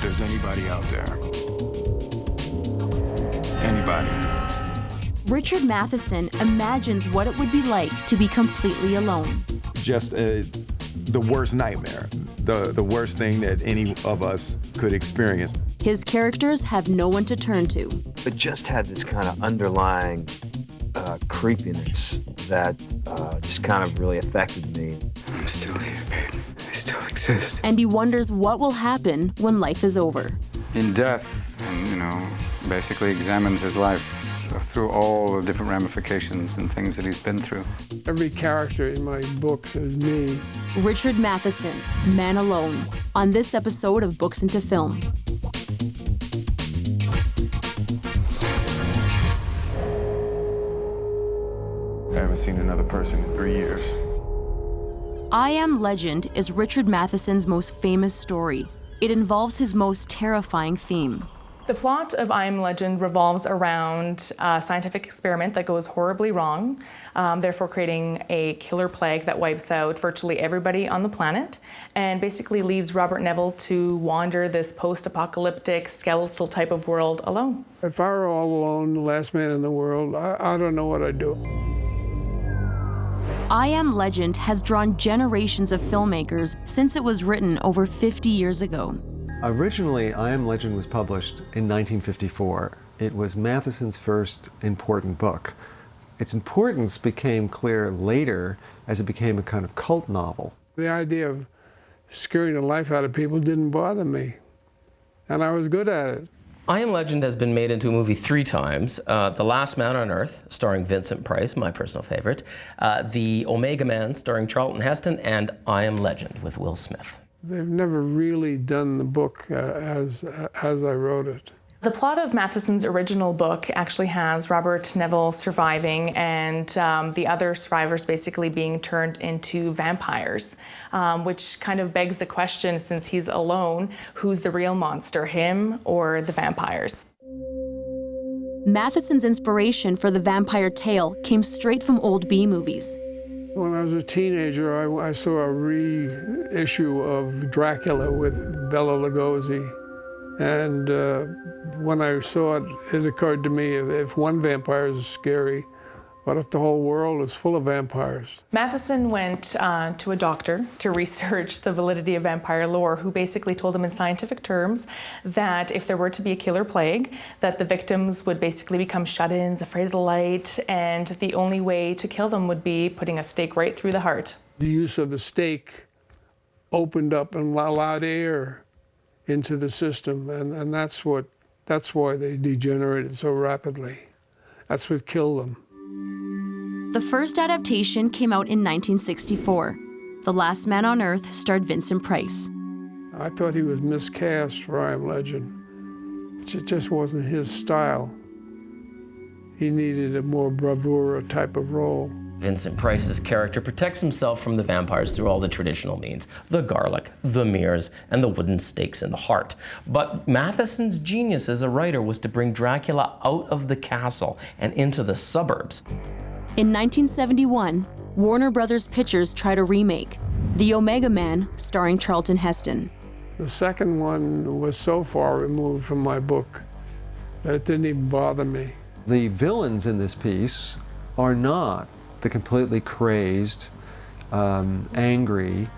there's anybody out there. Anybody. Richard Matheson imagines what it would be like to be completely alone. Just the worst nightmare, the worst thing that any of us could experience. His characters have no one to turn to. It just had this kind of underlying creepiness that just kind of really affected me. I'm still here, babe. I still exist. And he wonders what will happen when life is over. In death, and, basically examines his life through all the different ramifications and things that he's been through. Every character in my books is me. Richard Matheson, Man Alone, on this episode of Books into Film. I haven't seen another person in 3 years. I Am Legend is Richard Matheson's most famous story. It involves his most terrifying theme. The plot of I Am Legend revolves around a scientific experiment that goes horribly wrong, therefore creating a killer plague that wipes out virtually everybody on the planet and basically leaves Robert Neville to wander this post-apocalyptic skeletal type of world alone. If I were all alone, the last man in the world, I don't know what I'd do. I Am Legend has drawn generations of filmmakers since it was written over 50 years ago. Originally, I Am Legend was published in 1954. It was Matheson's first important book. Its importance became clear later as it became a kind of cult novel. The idea of scaring the life out of people didn't bother me, and I was good at it. I Am Legend has been made into a movie 3 times. The Last Man on Earth, starring Vincent Price, my personal favorite. The Omega Man, starring Charlton Heston, and I Am Legend with Will Smith. They've never really done the book as I wrote it. The plot of Matheson's original book actually has Robert Neville surviving and the other survivors basically being turned into vampires, which kind of begs the question, since he's alone, who's the real monster, him or the vampires? Matheson's inspiration for the vampire tale came straight from old B movies. When I was a teenager, I saw a reissue of Dracula with Bela Lugosi. And when I saw it, it occurred to me, if one vampire is scary, what if the whole world is full of vampires? Matheson went to a doctor to research the validity of vampire lore, who basically told him in scientific terms that if there were to be a killer plague, that the victims would basically become shut-ins, afraid of the light, and the only way to kill them would be putting a stake right through the heart. The use of the stake opened up and allowed air into the system, and that's why they degenerated so rapidly. That's what killed them. The first adaptation came out in 1964. The Last Man on Earth starred Vincent Price. I thought he was miscast for I Am Legend. It just wasn't his style. He needed a more bravura type of role. Vincent Price's character protects himself from the vampires through all the traditional means, the garlic, the mirrors, and the wooden stakes in the heart. But Matheson's genius as a writer was to bring Dracula out of the castle and into the suburbs. In 1971, Warner Brothers Pictures tried a remake, The Omega Man, starring Charlton Heston. The second one was so far removed from my book that it didn't even bother me. The villains in this piece are not the completely crazed, angry,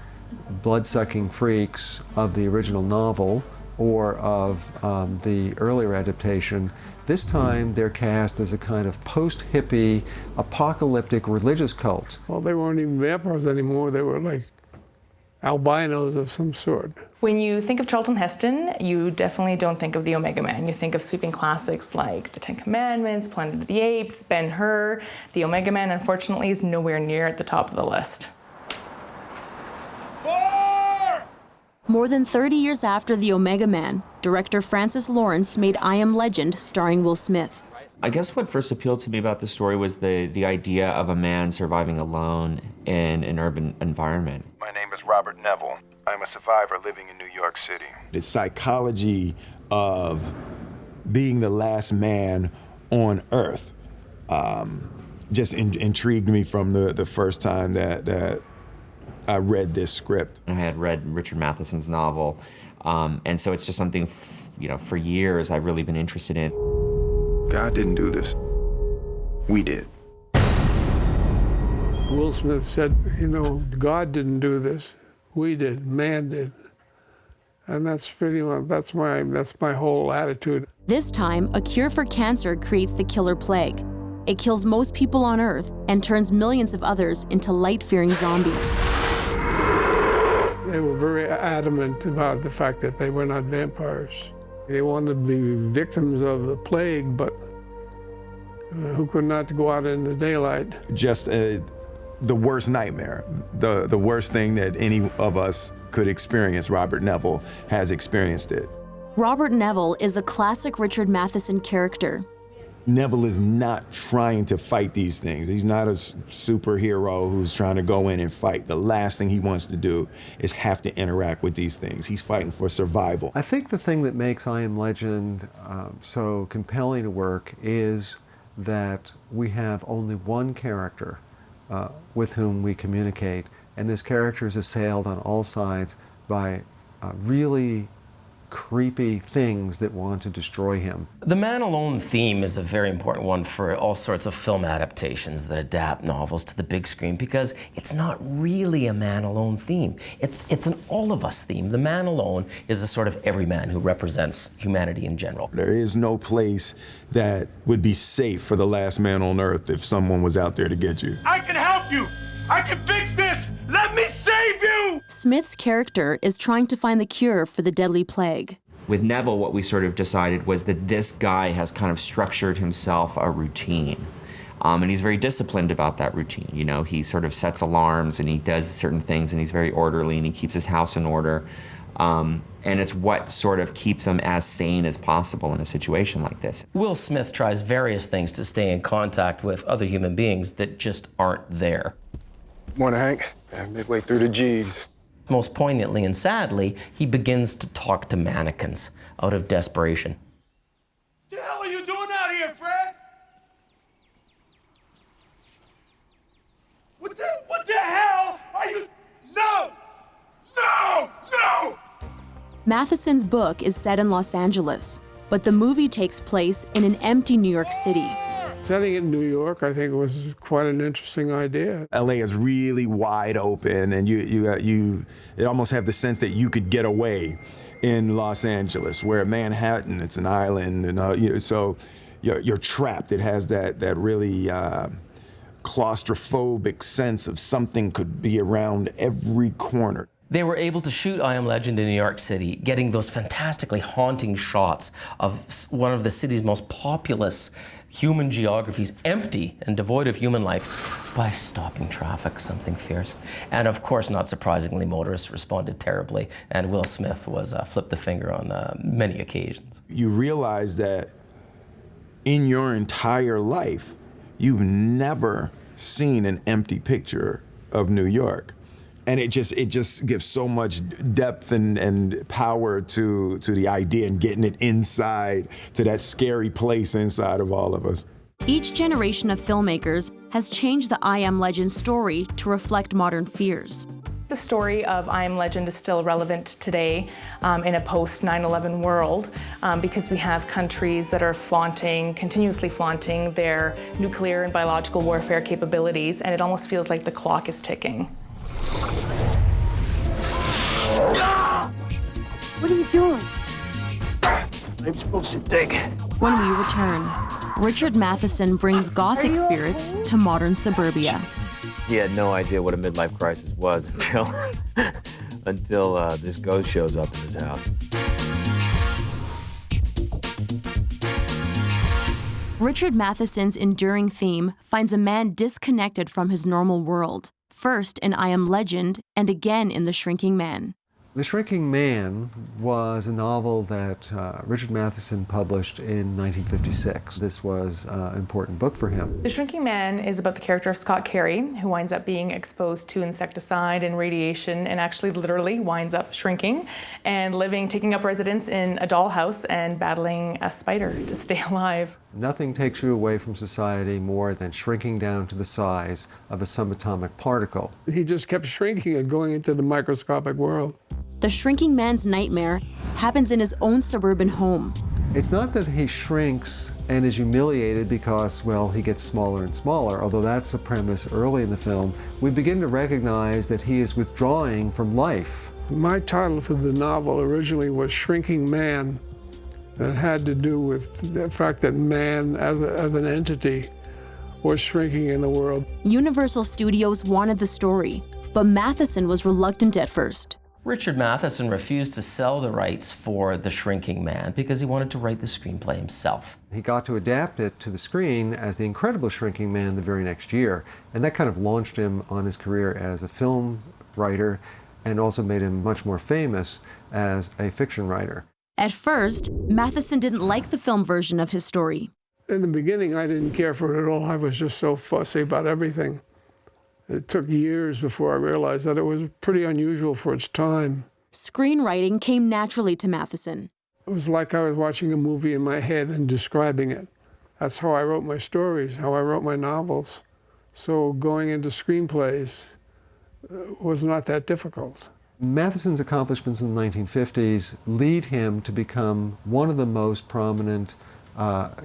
blood-sucking freaks of the original novel or of the earlier adaptation. This time they're cast as a kind of post-hippie, apocalyptic religious cult. Well, they weren't even vampires anymore. They were like albinos of some sort. When you think of Charlton Heston, you definitely don't think of the Omega Man. You think of sweeping classics like The Ten Commandments, Planet of the Apes, Ben-Hur. The Omega Man, unfortunately, is nowhere near at the top of the list. More than 30 years after The Omega Man, director Francis Lawrence made I Am Legend starring Will Smith. I guess what first appealed to me about the story was the idea of a man surviving alone in an urban environment. My name is Robert Neville. I'm a survivor living in New York City. The psychology of being the last man on Earth just intrigued me from the first time that I read this script. I had read Richard Matheson's novel, and so it's just something, for years I've really been interested in. God didn't do this. We did. Will Smith said, God didn't do this. We did. Man did. And that's pretty much, that's my whole attitude. This time, a cure for cancer creates the killer plague. It kills most people on Earth and turns millions of others into light-fearing zombies. They were very adamant about the fact that they were not vampires. They wanted to be victims of the plague, but who could not go out in the daylight. Just the worst nightmare, the worst thing that any of us could experience. Robert Neville has experienced it. Robert Neville is a classic Richard Matheson character. Neville is not trying to fight these things. He's not a superhero who's trying to go in and fight. The last thing he wants to do is have to interact with these things. He's fighting for survival. I think the thing that makes I Am Legend so compelling a work is that we have only one character with whom we communicate, and this character is assailed on all sides by really creepy things that want to destroy him. The man alone theme is a very important one for all sorts of film adaptations that adapt novels to the big screen, because it's not really a man alone theme. It's an all of us theme. The man alone is a sort of everyman who represents humanity in general. There is no place that would be safe for the last man on earth if someone was out there to get you. I can help you! I can fix this! Let me save you! Smith's character is trying to find the cure for the deadly plague. With Neville, what we sort of decided was that this guy has kind of structured himself a routine. And he's very disciplined about that routine. He sort of sets alarms and he does certain things and he's very orderly and he keeps his house in order. And it's what sort of keeps him as sane as possible in a situation like this. Will Smith tries various things to stay in contact with other human beings that just aren't there. Morning, Hank. Midway through the G's. Most poignantly and sadly, he begins to talk to mannequins out of desperation. What the hell are you doing out here, Fred? What the hell are you? No! No! No! Matheson's book is set in Los Angeles, but the movie takes place in an empty New York City. Setting it in New York, I think, was quite an interesting idea. LA is really wide open, and you almost have the sense that you could get away in Los Angeles, where Manhattan, it's an island, and so you're trapped. It has that really claustrophobic sense of something could be around every corner. They were able to shoot I Am Legend in New York City, getting those fantastically haunting shots of one of the city's most populous human geographies, empty and devoid of human life, by stopping traffic, something fierce. And of course, not surprisingly, motorists responded terribly, and Will Smith was flipped the finger on many occasions. You realize that in your entire life, you've never seen an empty picture of New York. And it just gives so much depth and power to the idea and getting it inside to that scary place inside of all of us. Each generation of filmmakers has changed the I Am Legend story to reflect modern fears. The story of I Am Legend is still relevant today in a post-9/11 world because we have countries that are continuously flaunting their nuclear and biological warfare capabilities, and it almost feels like the clock is ticking. What are you doing? I'm supposed to dig. When we return, Richard Matheson brings Gothic spirits to modern suburbia. He had no idea what a midlife crisis was until this ghost shows up in his house. Richard Matheson's enduring theme finds a man disconnected from his normal world, first in I Am Legend and again in The Shrinking Man. The Shrinking Man was a novel that Richard Matheson published in 1956. This was an important book for him. The Shrinking Man is about the character of Scott Carey, who winds up being exposed to insecticide and radiation and actually literally winds up shrinking and taking up residence in a dollhouse and battling a spider to stay alive. Nothing takes you away from society more than shrinking down to the size of a subatomic particle. He just kept shrinking and going into the microscopic world. The Shrinking Man's nightmare happens in his own suburban home. It's not that he shrinks and is humiliated because, well, he gets smaller and smaller, although that's a premise early in the film. We begin to recognize that he is withdrawing from life. My title for the novel originally was Shrinking Man. It had to do with the fact that man as an entity was shrinking in the world. Universal Studios wanted the story, but Matheson was reluctant at first. Richard Matheson refused to sell the rights for The Shrinking Man because he wanted to write the screenplay himself. He got to adapt it to the screen as The Incredible Shrinking Man the very next year, and that kind of launched him on his career as a film writer and also made him much more famous as a fiction writer. At first, Matheson didn't like the film version of his story. In the beginning, I didn't care for it at all. I was just so fussy about everything. It took years before I realized that it was pretty unusual for its time. Screenwriting came naturally to Matheson. It was like I was watching a movie in my head and describing it. That's how I wrote my stories, how I wrote my novels. So going into screenplays was not that difficult. Matheson's accomplishments in the 1950s lead him to become one of the most prominent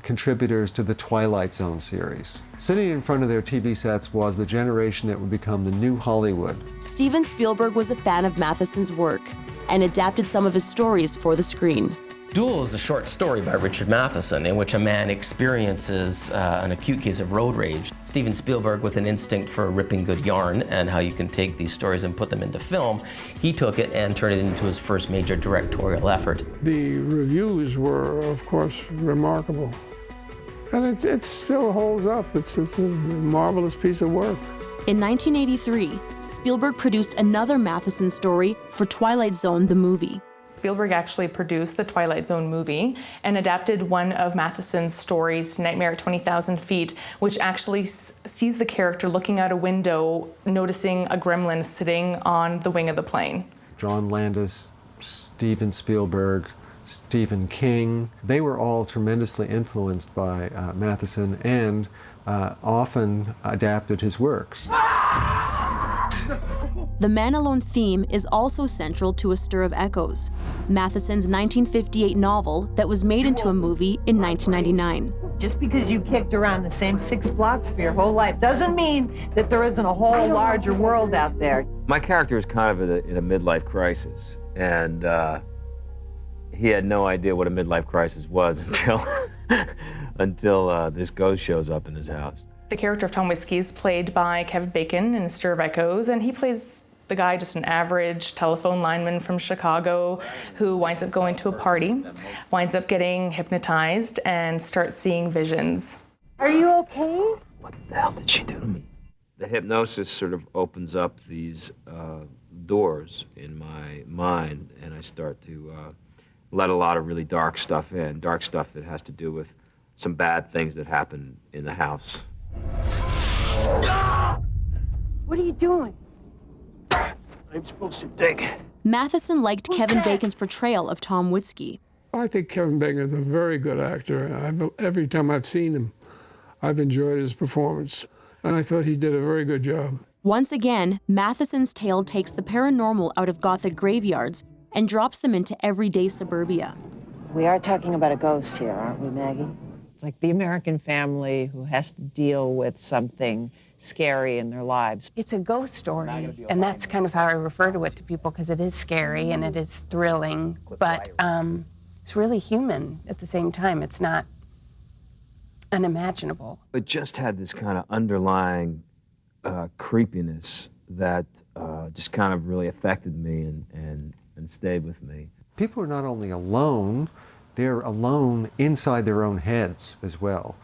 contributors to the Twilight Zone series. Sitting in front of their TV sets was the generation that would become the new Hollywood. Steven Spielberg was a fan of Matheson's work and adapted some of his stories for the screen. Duel is a short story by Richard Matheson in which a man experiences an acute case of road rage. Steven Spielberg, with an instinct for ripping good yarn and how you can take these stories and put them into film, he took it and turned it into his first major directorial effort. The reviews were, of course, remarkable. And it still holds up. It's a marvelous piece of work. In 1983, Spielberg produced another Matheson story for Twilight Zone, the movie. Spielberg actually produced the Twilight Zone movie and adapted one of Matheson's stories, Nightmare at 20,000 Feet, which actually sees the character looking out a window, noticing a gremlin sitting on the wing of the plane. John Landis, Steven Spielberg, Stephen King, they were all tremendously influenced by Matheson and often adapted his works. The Man Alone theme is also central to A Stir of Echoes, Matheson's 1958 novel that was made into a movie in 1999. Just because you kicked around the same 6 blocks for your whole life doesn't mean that there isn't a whole larger world out there. My character is kind of in a midlife crisis, and he had no idea what a midlife crisis was until this ghost shows up in his house. The character of Tom Witzke is played by Kevin Bacon in A Stir of Echoes, and he plays the guy, just an average telephone lineman from Chicago who winds up going to a party, winds up getting hypnotized, and starts seeing visions. Are you okay? What the hell did she do to me? The hypnosis sort of opens up these doors in my mind, and I start to let a lot of really dark stuff in, dark stuff that has to do with some bad things that happen in the house. What are you doing? I'm supposed to dig. Matheson liked Kevin Bacon's portrayal of Tom Witzke. I think Kevin Bacon is a very good actor. Every time I've seen him, I've enjoyed his performance, and I thought he did a very good job. Once again, Matheson's tale takes the paranormal out of Gothic graveyards and drops them into everyday suburbia. We are talking about a ghost here, aren't we, Maggie? It's like the American family who has to deal with something scary in their lives. It's a ghost story, and that's kind of how I refer to it to people, because it is scary and it is thrilling, but it's really human at the same time. It's not unimaginable. It just had this kind of underlying creepiness that just kind of really affected me and stayed with me. People are not only alone, they're alone inside their own heads as well,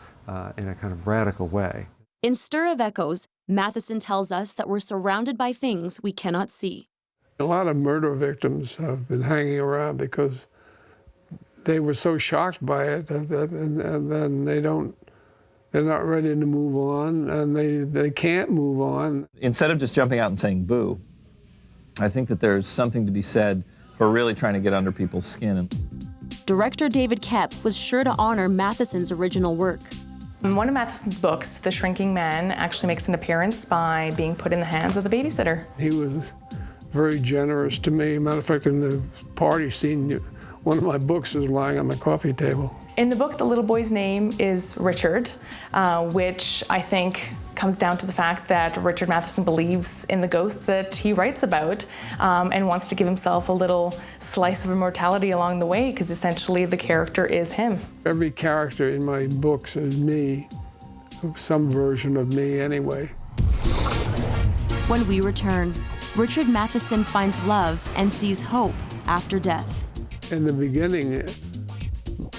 in a kind of radical way. In Stir of Echoes, Matheson tells us that we're surrounded by things we cannot see. A lot of murder victims have been hanging around because they were so shocked by it, and then they're not ready to move on, and they can't move on. Instead of just jumping out and saying boo, I think that there's something to be said for really trying to get under people's skin. Director David Koepp was sure to honor Matheson's original work. In one of Matheson's books, The Shrinking Man actually makes an appearance by being put in the hands of the babysitter. He was very generous to me. Matter of fact, in the party scene, one of my books is lying on my coffee table. In the book, the little boy's name is Richard, which I think comes down to the fact that Richard Matheson believes in the ghosts that he writes about and wants to give himself a little slice of immortality along the way, because essentially the character is him. Every character in my books is me, some version of me anyway. When we return, Richard Matheson finds love and sees hope after death. In the beginning,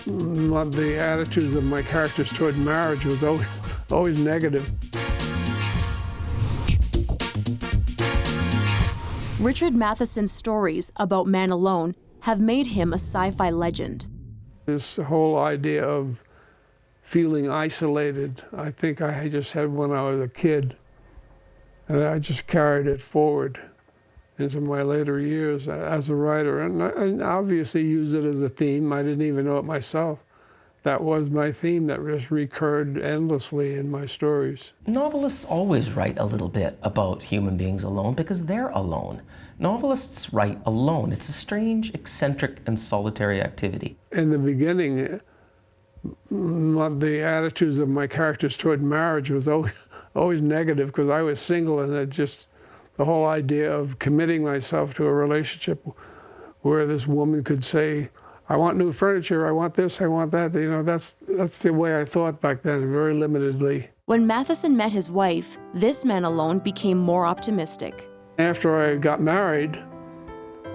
the attitudes of my characters toward marriage was always negative. Richard Matheson's stories about Man Alone have made him a sci-fi legend. This whole idea of feeling isolated, I think I just had when I was a kid, and I just carried it forward into my later years as a writer, and obviously used it as a theme. I didn't even know it myself. That was my theme that just recurred endlessly in my stories. Novelists always write a little bit about human beings alone because they're alone. Novelists write alone. It's a strange, eccentric, and solitary activity. In the beginning, the attitudes of my characters toward marriage was always negative because I was single, and the whole idea of committing myself to a relationship where this woman could say, I want new furniture, I want this, I want that. You know, that's the way I thought back then, very limitedly. When Matheson met his wife, this Man Alone became more optimistic. After I got married,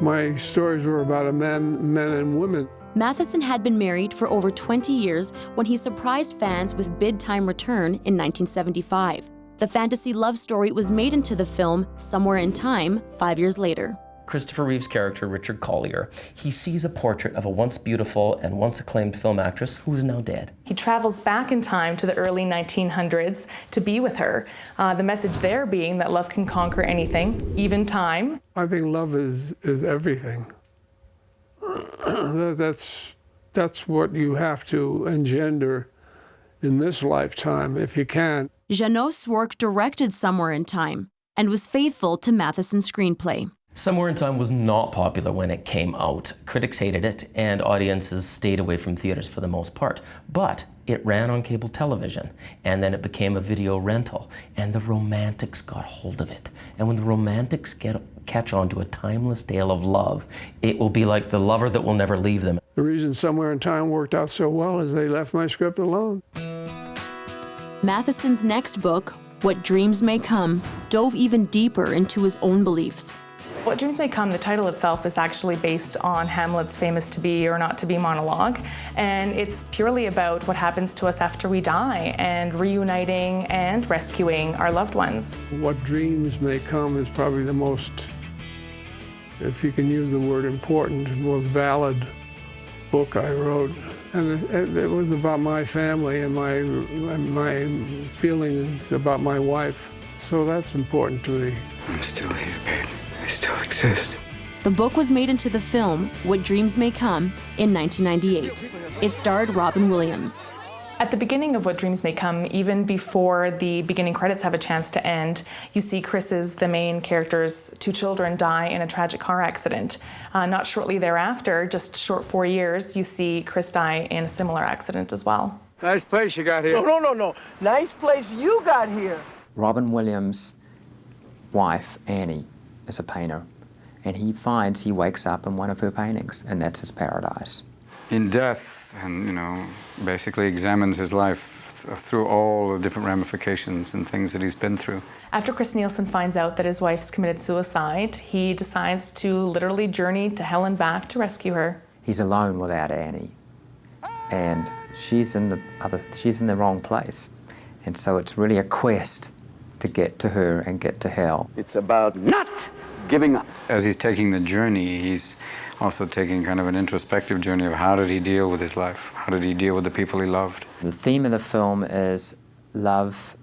my stories were about men and women. Matheson had been married for over 20 years when he surprised fans with Bid Time Return in 1975. The fantasy love story was made into the film Somewhere in Time 5 years later. Christopher Reeve's character, Richard Collier, he sees a portrait of a once beautiful and once acclaimed film actress who is now dead. He travels back in time to the early 1900s to be with her. The message there being that love can conquer anything, even time. I think love is everything. That's what you have to engender in this lifetime, if you can. Jeannot Swark directed Somewhere in Time and was faithful to Matheson's screenplay. Somewhere in Time was not popular when it came out. Critics hated it, and audiences stayed away from theaters for the most part. But it ran on cable television, and then it became a video rental, and the romantics got hold of it. And when the romantics catch on to a timeless tale of love, it will be like the lover that will never leave them. The reason Somewhere in Time worked out so well is they left my script alone. Matheson's next book, What Dreams May Come, dove even deeper into his own beliefs. What Dreams May Come, the title itself is actually based on Hamlet's famous to be or not to be monologue, and it's purely about what happens to us after we die and reuniting and rescuing our loved ones. What Dreams May Come is probably the most, if you can use the word important, most valid book I wrote. And it was about my family and my feelings about my wife, so that's important to me. I'm still here, babe. I still exist. The book was made into the film What Dreams May Come in 1998. It starred Robin Williams. At the beginning of What Dreams May Come, even before the beginning credits have a chance to end, you see Chris's, the main character's, 2 children die in a tragic car accident. Not shortly thereafter, just short 4 years, you see Chris die in a similar accident as well. Nice place you got here. No. Nice place you got here. Robin Williams' wife, Annie, is a painter, and he wakes up in one of her paintings, and that's his paradise. In death, and basically examines his life through all the different ramifications and things that he's been through. After Chris Nielsen finds out that his wife's committed suicide, he decides to literally journey to hell and back to rescue her. He's alone without Annie, and she's in the wrong place, and so it's really a quest to get to her and get to hell. It's about not giving up. As he's taking the journey, he's also taking kind of an introspective journey of how did he deal with his life? How did he deal with the people he loved? The theme of the film is love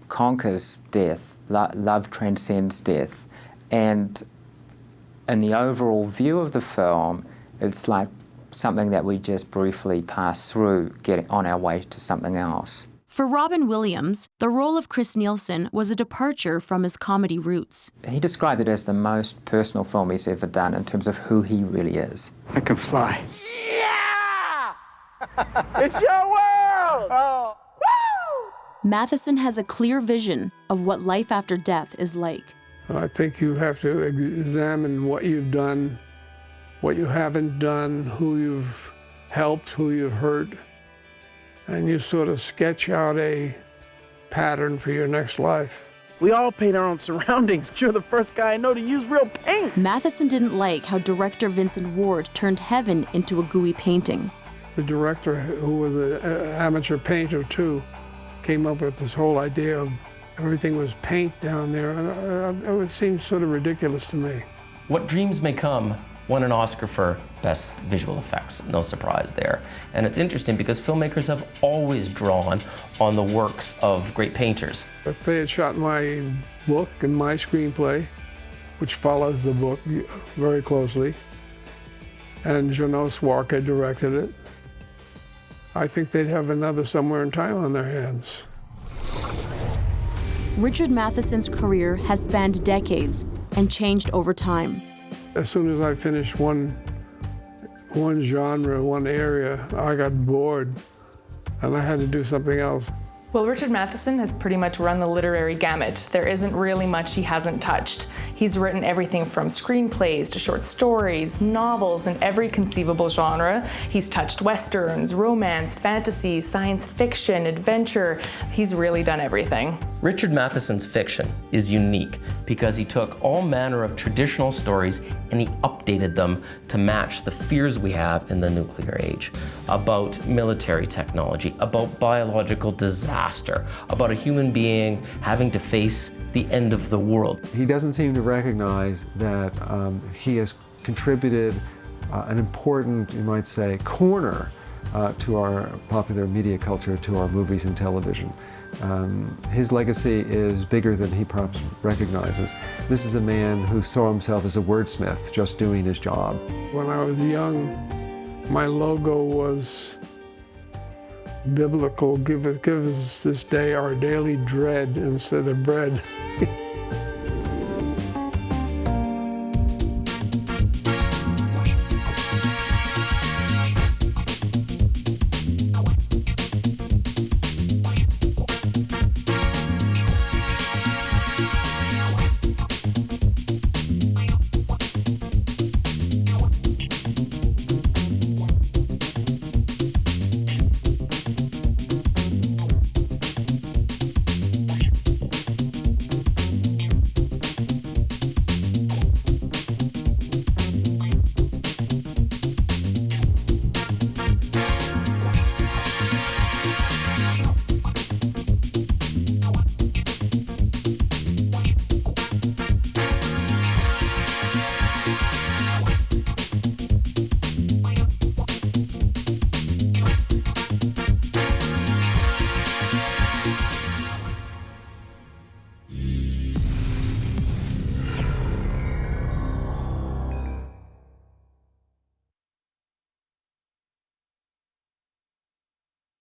conquers death, love transcends death. And in the overall view of the film, it's like something that we just briefly pass through, getting on our way to something else. For Robin Williams, the role of Chris Nielsen was a departure from his comedy roots. He described it as the most personal film he's ever done in terms of who he really is. I can fly. Yeah! It's your world! Oh. Woo! Matheson has a clear vision of what life after death is like. I think you have to examine what you've done, what you haven't done, who you've helped, who you've hurt, and you sort of sketch out a pattern for your next life. We all paint our own surroundings. You're the first guy I know to use real paint. Matheson didn't like how director Vincent Ward turned heaven into a gooey painting. The director, who was an amateur painter too, came up with this whole idea of everything was paint down there, and it seemed sort of ridiculous to me. What Dreams May Come won an Oscar for Best Visual Effects, no surprise there. And it's interesting because filmmakers have always drawn on the works of great painters. If they had shot my book and my screenplay, which follows the book very closely, and Jeannot Swark had directed it, I think they'd have another Somewhere in Time on their hands. Richard Matheson's career has spanned decades and changed over time. As soon as I finished one genre, one area, I got bored and I had to do something else. Well, Richard Matheson has pretty much run the literary gamut. There isn't really much he hasn't touched. He's written everything from screenplays to short stories, novels in every conceivable genre. He's touched westerns, romance, fantasy, science fiction, adventure. He's really done everything. Richard Matheson's fiction is unique because he took all manner of traditional stories and he updated them to match the fears we have in the nuclear age, about military technology, about biological disaster, about a human being having to face the end of the world. He doesn't seem to recognize that he has contributed an important, you might say, corner to our popular media culture, to our movies and television. His legacy is bigger than he perhaps recognizes. This is a man who saw himself as a wordsmith, just doing his job. When I was young, my logo was biblical, give us this day our daily dread instead of bread.